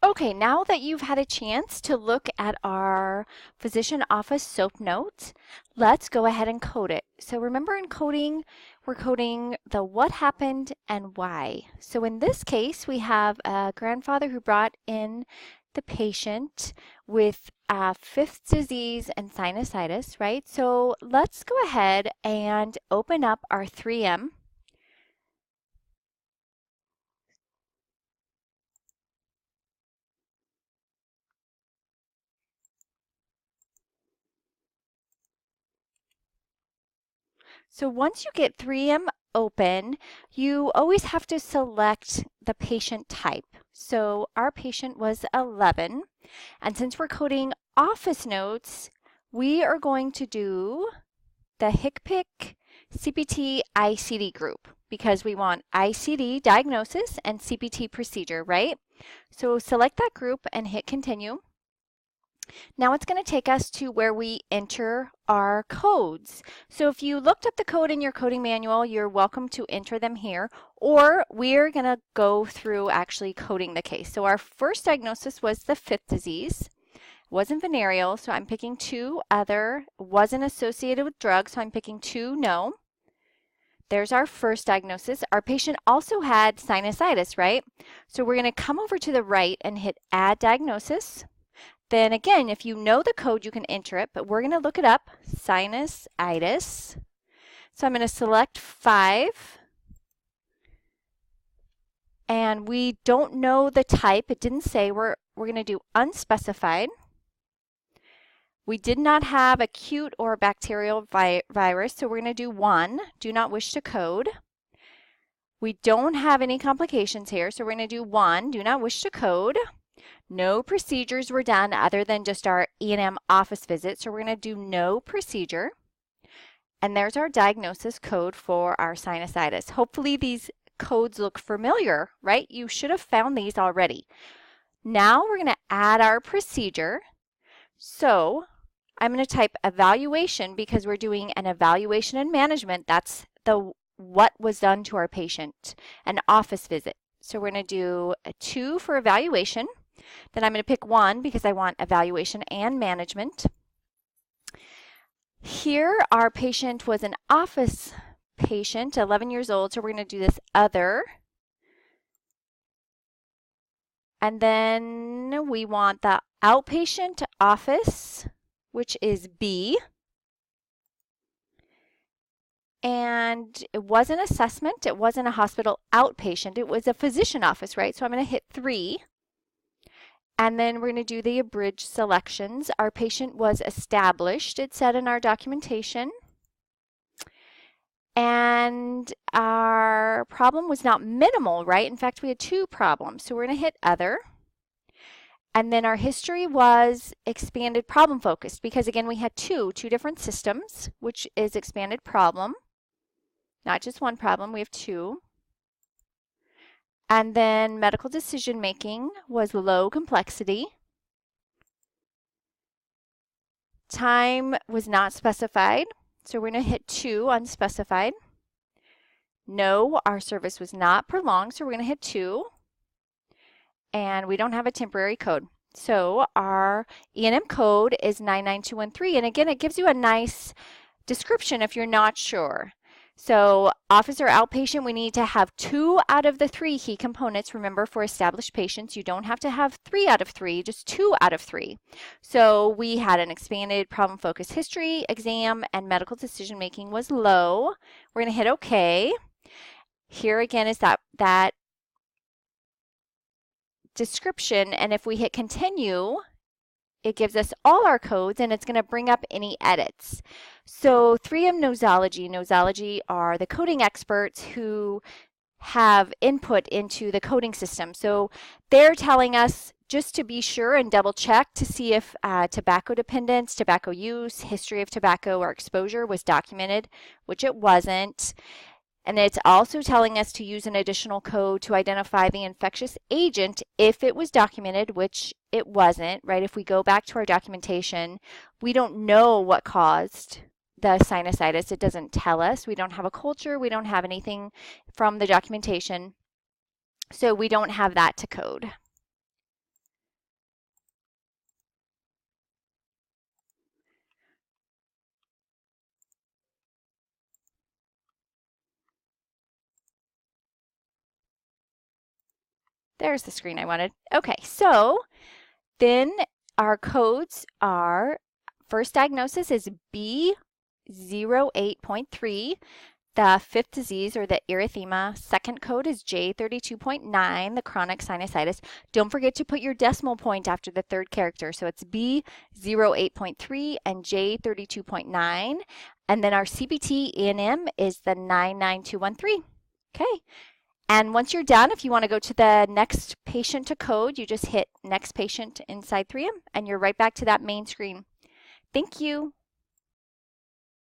Okay, now that you've had a chance to look at our physician office SOAP notes, let's go ahead and code it. So remember in coding, we're coding the what happened and why. So in this case, we have a grandfather who brought in the patient with fifth disease and sinusitis, right? So let's go ahead and open up our 3M. So once you get 3M open, you always have to select the patient type. So our patient was 11, and since we're coding office notes, we are going to do the HCPC CPT ICD group because we want ICD diagnosis and CPT procedure, right? So select that group and hit continue. Now it's going to take us to where we enter our codes. So if you looked up the code in your coding manual, you're welcome to enter them here, or we're going to go through actually coding the case. So our first diagnosis was the fifth disease. Wasn't venereal, so I'm picking 2 other. Wasn't associated with drugs, so I'm picking 2 no. There's our first diagnosis. Our patient also had sinusitis, right? So we're going to come over to the right and hit add diagnosis. Then again, if you know the code, you can enter it, but we're going to look it up, sinusitis. So I'm going to select 5. And we don't know the type. It didn't say. We're going to do unspecified. We did not have acute or bacterial virus, so we're going to do 1, do not wish to code. We don't have any complications here, so we're going to do 1, do not wish to code. No procedures were done other than just our E&M office visit, so we're going to do no procedure. And there's our diagnosis code for our sinusitis. Hopefully these codes look familiar, right? You should have found these already. Now we're going to add our procedure. So I'm going to type evaluation because we're doing an evaluation and management. That's the what was done to our patient, an office visit. So we're going to do a 2 for evaluation. Then I'm going to pick 1 because I want evaluation and management. Here, our patient was an office patient, 11 years old, so we're going to do this other. And then we want the outpatient office, which is B. And it wasn't assessment, it wasn't a hospital outpatient, it was a physician office, right? So I'm going to hit 3. And then we're going to do the abridged selections. Our patient was established, it said in our documentation. And our problem was not minimal, right? In fact, we had 2 problems. So we're going to hit other. And then our history was expanded problem focused because again, we had two different systems, which is expanded problem. Not just one problem, we have 2. And then medical decision making was low complexity. Time was not specified, so we're going to hit 2 unspecified. No, our service was not prolonged, so we're going to hit 2. And we don't have a temporary code. So our E&M code is 99213. And again, it gives you a nice description if you're not sure. So office or outpatient, we need to have 2 out of the 3 key components. Remember, for established patients, you don't have to have 3 out of 3, just 2 out of 3. So we had an expanded problem-focused history, exam, and medical decision-making was low. We're going to hit OK. Here again is that description, and if we hit continue, it gives us all our codes and it's going to bring up any edits. So 3M Nosology. Nosology are the coding experts who have input into the coding system. So they're telling us just to be sure and double check to see if tobacco dependence, tobacco use, history of tobacco or exposure was documented, which it wasn't. And it's also telling us to use an additional code to identify the infectious agent if it was documented, which it wasn't, right? If we go back to our documentation, we don't know what caused the sinusitis. It doesn't tell us. We don't have a culture. We don't have anything from the documentation. So we don't have that to code. there's the screen I wanted. Okay, so then our codes are, first diagnosis is B08.3, the fifth disease or the erythema. Second code is J32.9, the chronic sinusitis. Don't forget to put your decimal point after the third character. So it's B08.3 and J32.9. And then our CPT E&M is the 99213. Okay. And once you're done, if you want to go to the next patient to code, you just hit next patient inside 3M and you're right back to that main screen. Thank you.